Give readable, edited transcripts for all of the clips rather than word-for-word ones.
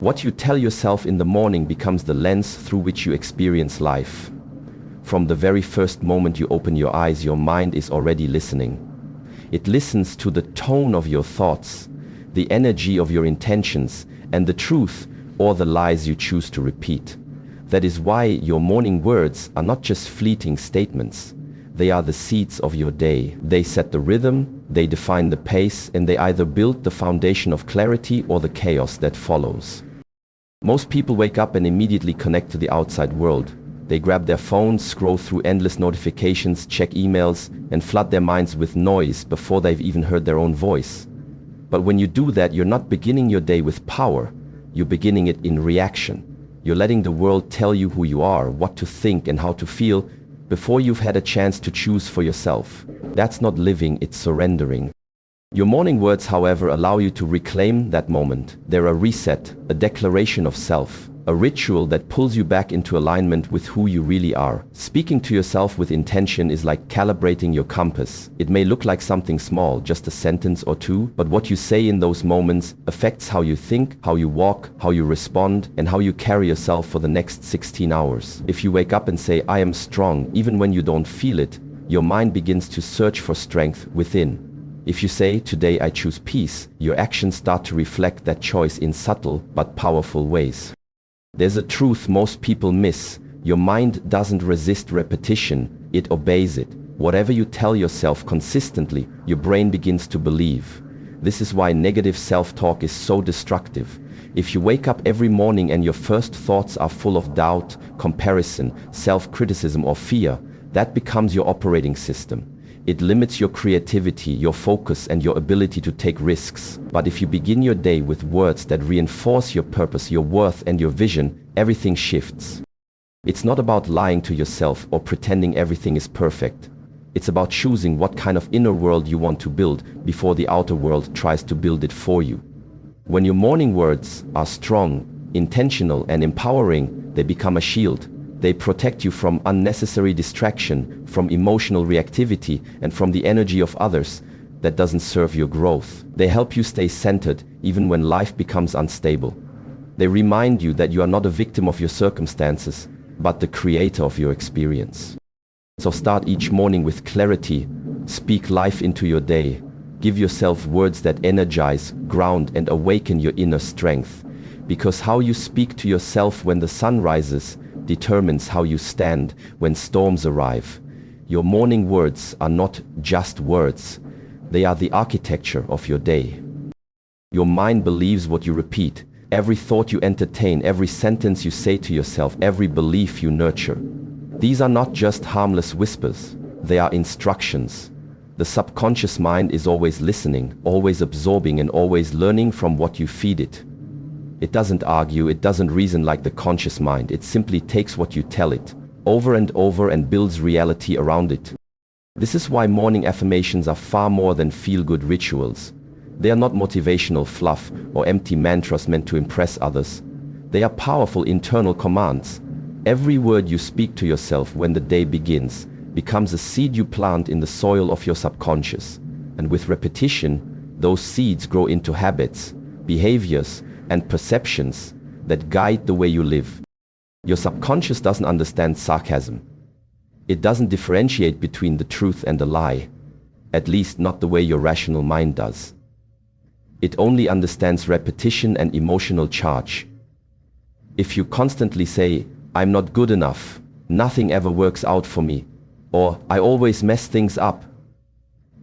What you tell yourself in the morning becomes the lens through which you experience life. From the very first moment you open your eyes, your mind is already listening. It listens to the tone of your thoughts, the energy of your intentions, and the truth or the lies you choose to repeat. That is why your morning words are not just fleeting statements. They are the seeds of your day. They set the rhythm, they define the pace, and they either build the foundation of clarity or the chaos that follows. Most people wake up and immediately connect to the outside world. They grab their phones, scroll through endless notifications, check emails, and flood their minds with noise before they've even heard their own voice. But when you do that, you're not beginning your day with power. You're beginning it in reaction. You're letting the world tell you who you are, what to think, and how to feel before you've had a chance to choose for yourself. That's not living, it's surrendering. Your morning words, however, allow you to reclaim that moment. They're a reset, a declaration of self, a ritual that pulls you back into alignment with who you really are. Speaking to yourself with intention is like calibrating your compass. It may look like something small, just a sentence or two, but what you say in those moments affects how you think, how you walk, how you respond, and how you carry yourself for the next 16 hours. If you wake up and say, "I am strong," even when you don't feel it, your mind begins to search for strength within. If you say, "Today I choose peace," your actions start to reflect that choice in subtle but powerful ways. There's a truth most people miss. Your mind doesn't resist repetition, it obeys it. Whatever you tell yourself consistently, your brain begins to believe. This is why negative self-talk is so destructive. If you wake up every morning and your first thoughts are full of doubt, comparison, self-criticism, or fear, that becomes your operating system. It limits your creativity, your focus, and your ability to take risks. But if you begin your day with words that reinforce your purpose, your worth, and your vision, everything shifts. It's not about lying to yourself or pretending everything is perfect. It's about choosing what kind of inner world you want to build before the outer world tries to build it for you. When your morning words are strong, intentional, and empowering, they become a shield. They protect you from unnecessary distraction, from emotional reactivity, and from the energy of others that doesn't serve your growth. They help you stay centered even when life becomes unstable. They remind you that you are not a victim of your circumstances, but the creator of your experience. So start each morning with clarity. Speak life into your day. Give yourself words that energize, ground, and awaken your inner strength. Because how you speak to yourself when the sun rises determines how you stand when storms arrive. Your morning words are not just words. They are the architecture of your day. Your mind believes what you repeat. Every thought you entertain, every sentence you say to yourself, every belief you nurture. These are not just harmless whispers. They are instructions. The subconscious mind is always listening, always absorbing, and always learning from what you feed it. It doesn't argue, it doesn't reason like the conscious mind. It simply takes what you tell it, over and over, and builds reality around it. This is why morning affirmations are far more than feel-good rituals. They are not motivational fluff or empty mantras meant to impress others. They are powerful internal commands. Every word you speak to yourself when the day begins becomes a seed you plant in the soil of your subconscious. And with repetition, those seeds grow into habits, behaviors, and perceptions that guide the way you live. Your subconscious doesn't understand sarcasm. It doesn't differentiate between the truth and the lie, at least not the way your rational mind does. It only understands repetition and emotional charge. If you constantly say, "I'm not good enough," "Nothing ever works out for me," or "I always mess things up,"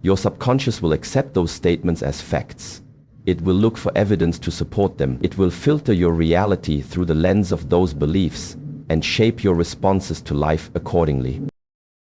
your subconscious will accept those statements as facts. It will look for evidence to support them. It will filter your reality through the lens of those beliefs and shape your responses to life accordingly.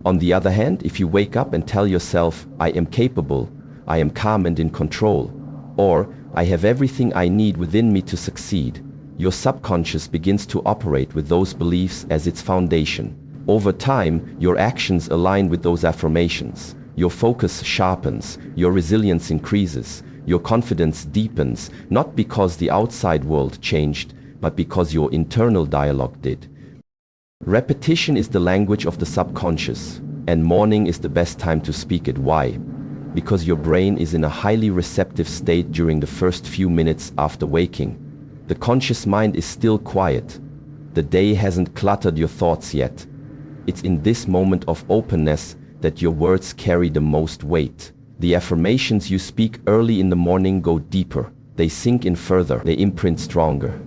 On the other hand, if you wake up and tell yourself, "I am capable," "I am calm and in control," or "I have everything I need within me to succeed," your subconscious begins to operate with those beliefs as its foundation. Over time, your actions align with those affirmations. Your focus sharpens, your resilience increases, your confidence deepens, not because the outside world changed, but because your internal dialogue did. Repetition is the language of the subconscious, and morning is the best time to speak it. Why? Because your brain is in a highly receptive state during the first few minutes after waking. The conscious mind is still quiet. The day hasn't cluttered your thoughts yet. It's in this moment of openness that your words carry the most weight. The affirmations you speak early in the morning go deeper. They sink in further. They imprint stronger.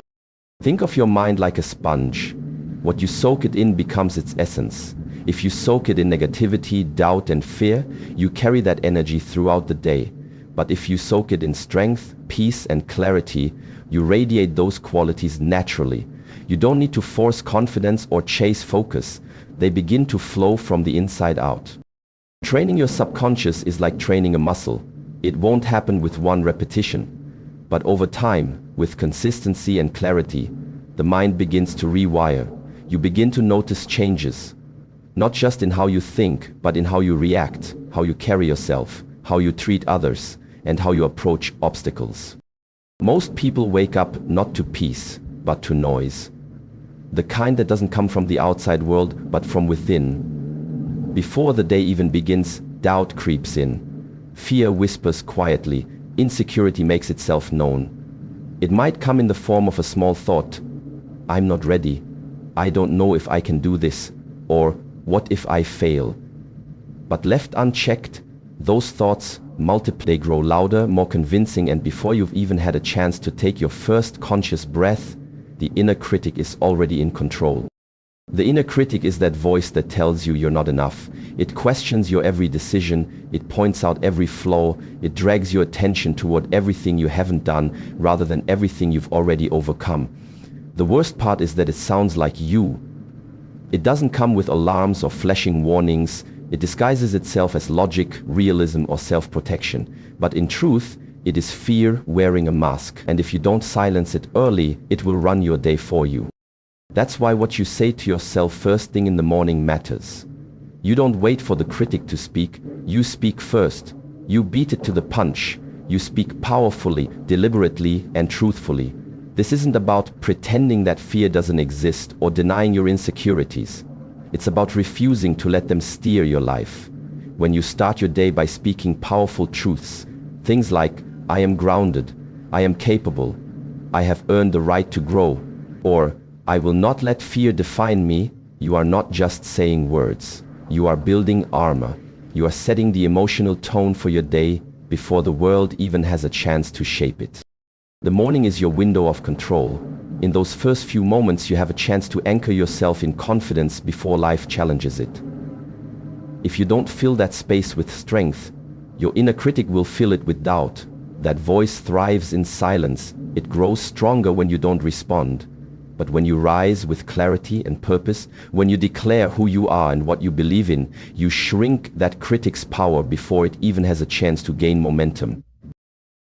Think of your mind like a sponge. What you soak it in becomes its essence. If you soak it in negativity, doubt, and fear, you carry that energy throughout the day. But if you soak it in strength, peace, and clarity, you radiate those qualities naturally. You don't need to force confidence or chase focus. They begin to flow from the inside out. Training your subconscious is like training a muscle. It won't happen with one repetition. But over time, with consistency and clarity, the mind begins to rewire. You begin to notice changes. Not just in how you think, but in how you react, how you carry yourself, how you treat others, and how you approach obstacles. Most people wake up not to peace, but to noise. The kind that doesn't come from the outside world, but from within. Before the day even begins, doubt creeps in. Fear whispers quietly. Insecurity makes itself known. It might come in the form of a small thought. I'm not ready. I don't know if I can do this. Or, what if I fail? But left unchecked, those thoughts multiply. They grow louder, more convincing, and before you've even had a chance to take your first conscious breath, the inner critic is already in control. The inner critic is that voice that tells you you're not enough. It questions your every decision, it points out every flaw, it drags your attention toward everything you haven't done rather than everything you've already overcome. The worst part is that it sounds like you. It doesn't come with alarms or flashing warnings. It disguises itself as logic, realism, or self-protection. But in truth, it is fear wearing a mask. And if you don't silence it early, it will run your day for you. That's why what you say to yourself first thing in the morning matters. You don't wait for the critic to speak, you speak first. You beat it to the punch. You speak powerfully, deliberately, and truthfully. This isn't about pretending that fear doesn't exist or denying your insecurities. It's about refusing to let them steer your life. When you start your day by speaking powerful truths, things like, I am grounded, I am capable, I have earned the right to grow, or I will not let fear define me, you are not just saying words. You are building armor. You are setting the emotional tone for your day before the world even has a chance to shape it. The morning is your window of control. In those first few moments, you have a chance to anchor yourself in confidence before life challenges it. If you don't fill that space with strength, your inner critic will fill it with doubt. That voice thrives in silence. It grows stronger when you don't respond. But when you rise with clarity and purpose, when you declare who you are and what you believe in, you shrink that critic's power before it even has a chance to gain momentum.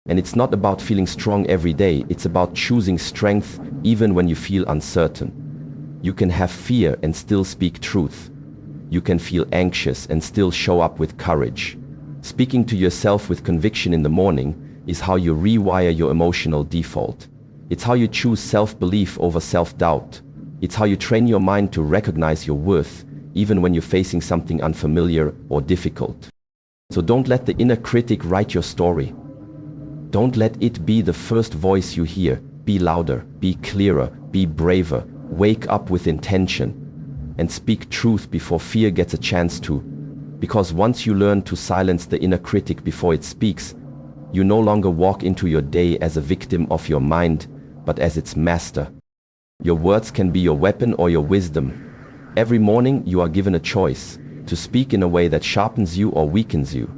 And it's not about feeling strong every day, it's about choosing strength even when you feel uncertain. You can have fear and still speak truth. You can feel anxious and still show up with courage. Speaking to yourself with conviction in the morning is how you rewire your emotional default. It's how you choose self-belief over self-doubt. It's how you train your mind to recognize your worth, even when you're facing something unfamiliar or difficult. So don't let the inner critic write your story. Don't let it be the first voice you hear. Be louder, be clearer, be braver. Wake up with intention and speak truth before fear gets a chance to. Because once you learn to silence the inner critic before it speaks, you no longer walk into your day as a victim of your mind, but as its master. Your words can be your weapon or your wisdom. Every morning you are given a choice to speak in a way that sharpens you or weakens you.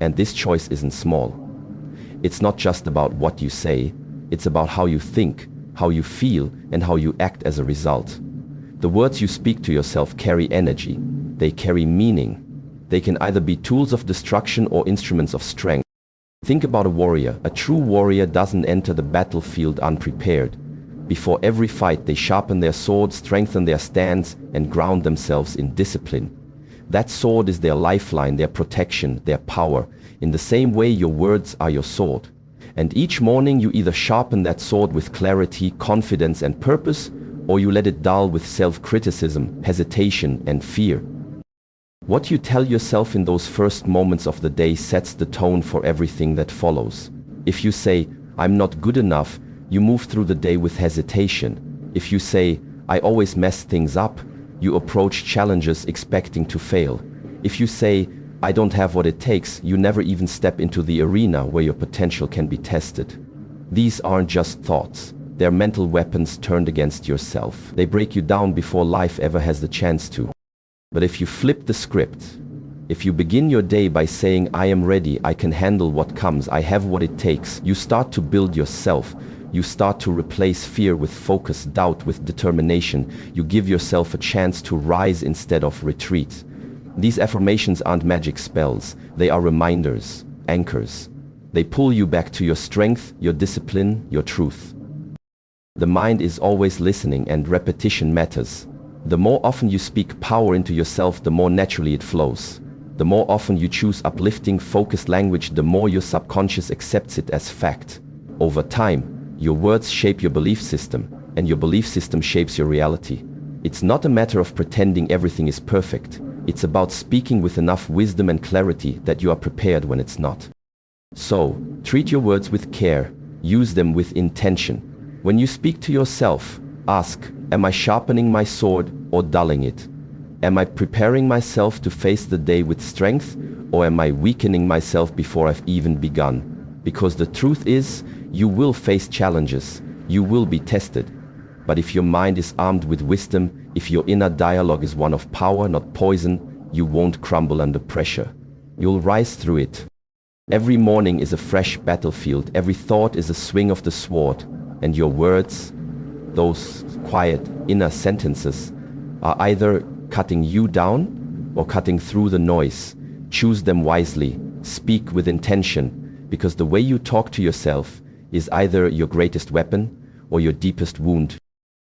And this choice isn't small. It's not just about what you say, it's about how you think, how you feel, and how you act as a result. The words you speak to yourself carry energy. They carry meaning. They can either be tools of destruction or instruments of strength. Think about a warrior. A true warrior doesn't enter the battlefield unprepared. Before every fight, they sharpen their sword, strengthen their stance, and ground themselves in discipline. That sword is their lifeline, their protection, their power. In the same way, your words are your sword. And each morning you either sharpen that sword with clarity, confidence, and purpose, or you let it dull with self-criticism, hesitation, and fear. What you tell yourself in those first moments of the day sets the tone for everything that follows. If you say, I'm not good enough, you move through the day with hesitation. If you say, I always mess things up, you approach challenges expecting to fail. If you say, I don't have what it takes, you never even step into the arena where your potential can be tested. These aren't just thoughts. They're mental weapons turned against yourself. They break you down before life ever has the chance to. But if you flip the script, if you begin your day by saying, I am ready, I can handle what comes, I have what it takes, you start to build yourself. You start to replace fear with focus, doubt with determination. You give yourself a chance to rise instead of retreat. These affirmations aren't magic spells. They are reminders, anchors. They pull you back to your strength, your discipline, your truth. The mind is always listening, and repetition matters. The more often you speak power into yourself, the more naturally it flows. The more often you choose uplifting, focused language, the more your subconscious accepts it as fact. Over time, your words shape your belief system, and your belief system shapes your reality. It's not a matter of pretending everything is perfect. It's about speaking with enough wisdom and clarity that you are prepared when it's not. So, treat your words with care. Use them with intention. When you speak to yourself, ask, am I sharpening my sword or dulling it? Am I preparing myself to face the day with strength, or am I weakening myself before I've even begun? Because the truth is, you will face challenges. You will be tested. But if your mind is armed with wisdom, if your inner dialogue is one of power, not poison, you won't crumble under pressure. You'll rise through it. Every morning is a fresh battlefield. Every thought is a swing of the sword. And your words, those quiet inner sentences, are either cutting you down or cutting through the noise. Choose them wisely. Speak with intention, because the way you talk to yourself is either your greatest weapon or your deepest wound.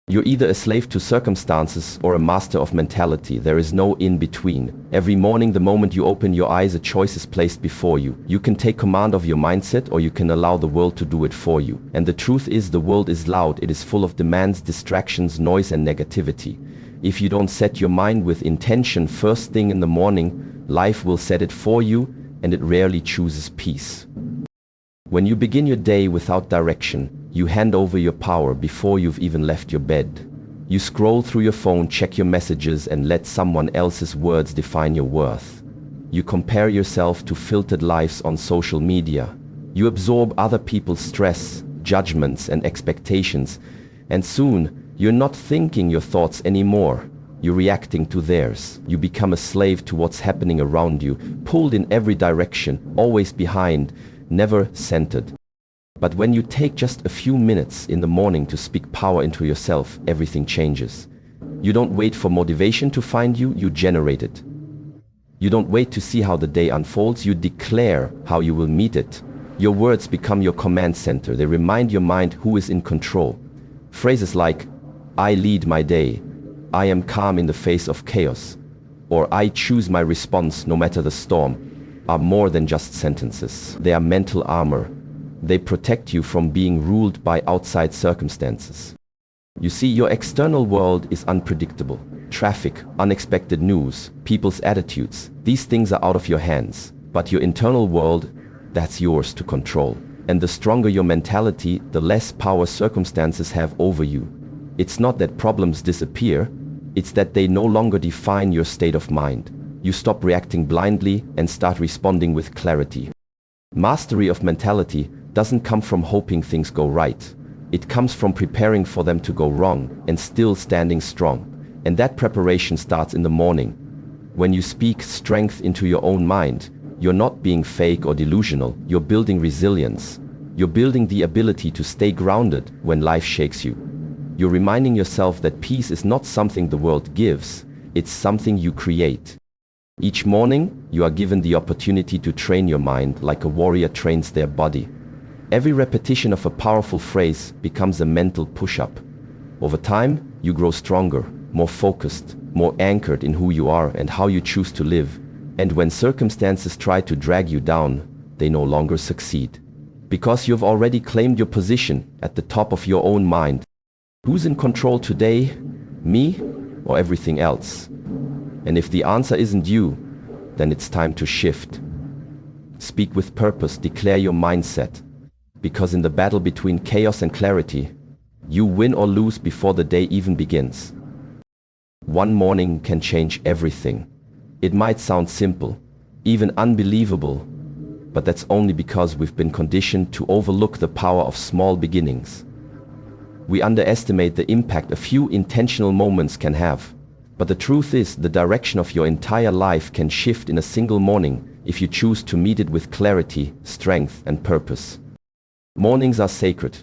You're either a slave to circumstances or a master of mentality. There is no in between. Every morning, the moment you open your eyes, a choice is placed before you. You can take command of your mindset, or you can allow the world to do it for you. And the truth is, the world is loud. It is full of demands, distractions, noise, and negativity. If you don't set your mind with intention first thing in the morning, life will set it for you, and it rarely chooses peace. When you begin your day without direction, you hand over your power before you've even left your bed. You scroll through your phone, check your messages, and let someone else's words define your worth. You compare yourself to filtered lives on social media. You absorb other people's stress, judgments, and expectations, and soon you're not thinking your thoughts anymore. You're reacting to theirs. You become a slave to what's happening around you, pulled in every direction, always behind, never centered. But when you take just a few minutes in the morning to speak power into yourself, everything changes. You don't wait for motivation to find you, you generate it. You don't wait to see how the day unfolds, you declare how you will meet it. Your words become your command center. They remind your mind who is in control. Phrases like, I lead my day, I am calm in the face of chaos, or I choose my response no matter the storm, are more than just sentences. They are mental armor. They protect you from being ruled by outside circumstances. You see, your external world is unpredictable. Traffic, unexpected news, people's attitudes, these things are out of your hands. But your internal world, that's yours to control. And the stronger your mentality, the less power circumstances have over you. It's not that problems disappear, it's that they no longer define your state of mind. You stop reacting blindly and start responding with clarity. Mastery of mentality doesn't come from hoping things go right. It comes from preparing for them to go wrong and still standing strong. And that preparation starts in the morning. When you speak strength into your own mind, you're not being fake or delusional. You're building resilience. You're building the ability to stay grounded when life shakes you. You're reminding yourself that peace is not something the world gives, it's something you create. Each morning, you are given the opportunity to train your mind like a warrior trains their body. Every repetition of a powerful phrase becomes a mental push-up. Over time, you grow stronger, more focused, more anchored in who you are and how you choose to live. And when circumstances try to drag you down, they no longer succeed. Because you've already claimed your position at the top of your own mind. Who's in control today? Me or everything else? And if the answer isn't you, then it's time to shift. Speak with purpose, declare your mindset. because in the battle between chaos and clarity, you win or lose before the day even begins. One morning can change everything. It might sound simple, even unbelievable, but that's only because we've been conditioned to overlook the power of small beginnings. We underestimate the impact a few intentional moments can have. But the truth is, the direction of your entire life can shift in a single morning if you choose to meet it with clarity, strength, and purpose. Mornings are sacred.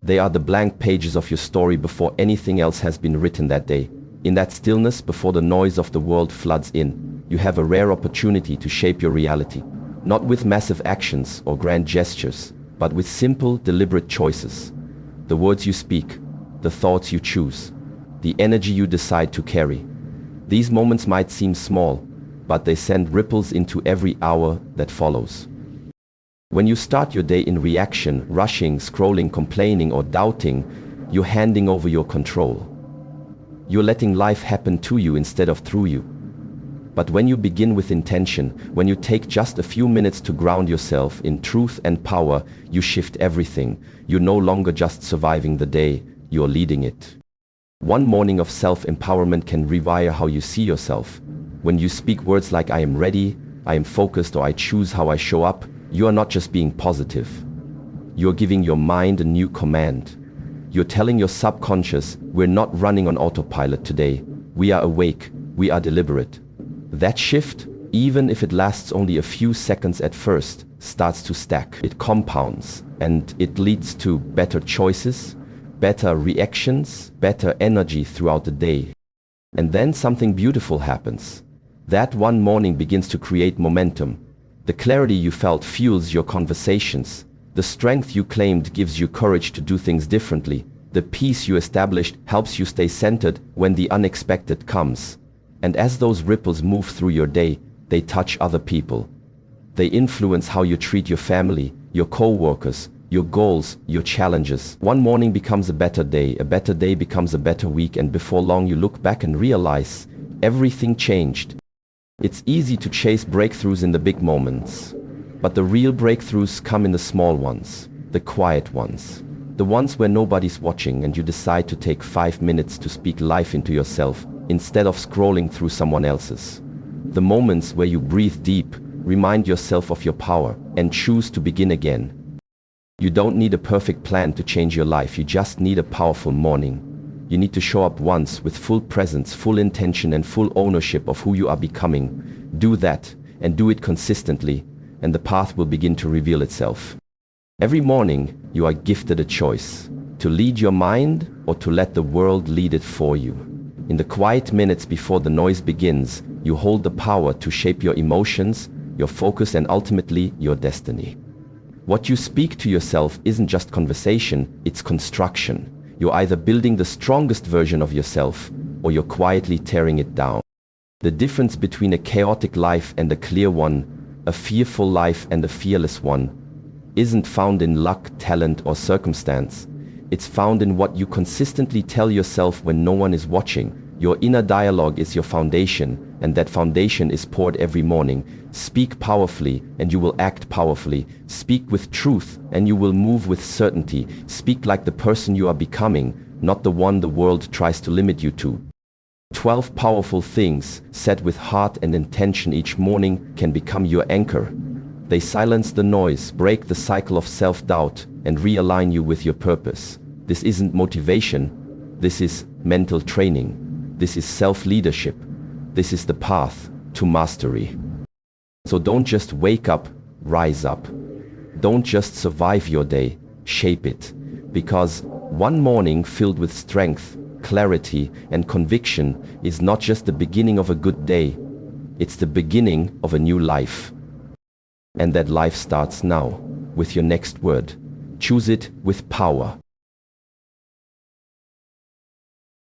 They are the blank pages of your story before anything else has been written that day. In that stillness, before the noise of the world floods in, you have a rare opportunity to shape your reality. Not with massive actions or grand gestures, but with simple, deliberate choices. The words you speak, the thoughts you choose, the energy you decide to carry. These moments might seem small, but they send ripples into every hour that follows. When you start your day in reaction, rushing, scrolling, complaining, or doubting, you're handing over your control. You're letting life happen to you instead of through you. But when you begin with intention, when you take just a few minutes to ground yourself in truth and power, you shift everything. You're no longer just surviving the day, you're leading it. One morning of self-empowerment can rewire how you see yourself. When you speak words like "I am ready," "I am focused," or "I choose how I show up," you are not just being positive. You're giving your mind a new command. You're telling your subconscious, we're not running on autopilot today. We are awake. We are deliberate. That shift, even if it lasts only a few seconds at first, starts to stack. It compounds, and it leads to better choices, better reactions, better energy throughout the day. And then something beautiful happens. That one morning begins to create momentum. The clarity you felt fuels your conversations. The strength you claimed gives you courage to do things differently. The peace you established helps you stay centered when the unexpected comes. And as those ripples move through your day, they touch other people. They influence how you treat your family, your co-workers, your goals, your challenges. One morning becomes a better day becomes a better week, and before long you look back and realize everything changed. It's easy to chase breakthroughs in the big moments, but the real breakthroughs come in the small ones, the quiet ones, the ones where nobody's watching and you decide to take 5 minutes to speak life into yourself instead of scrolling through someone else's. The moments where you breathe deep, remind yourself of your power, and choose to begin again. You don't need a perfect plan to change your life, you just need a powerful morning. You need to show up once with full presence, full intention, and full ownership of who you are becoming. Do that, and do it consistently, and the path will begin to reveal itself. Every morning, you are gifted a choice, to lead your mind or to let the world lead it for you. In the quiet minutes before the noise begins, you hold the power to shape your emotions, your focus, and ultimately your destiny. What you speak to yourself isn't just conversation, it's construction. You're either building the strongest version of yourself, or you're quietly tearing it down. The difference between a chaotic life and a clear one, a fearful life and a fearless one, isn't found in luck, talent, or circumstance. It's found in what you consistently tell yourself when no one is watching. Your inner dialogue is your foundation, and that foundation is poured every morning. Speak powerfully, and you will act powerfully. Speak with truth, and you will move with certainty. Speak like the person you are becoming, not the one the world tries to limit you to. 12 powerful things, said with heart and intention each morning, can become your anchor. They silence the noise, break the cycle of self-doubt, and realign you with your purpose. This isn't motivation. This is mental training. This is self-leadership. This is the path to mastery. So don't just wake up, rise up. Don't just survive your day, shape it. Because one morning filled with strength, clarity, and conviction is not just the beginning of a good day, it's the beginning of a new life. And that life starts now, with your next word. Choose it with power.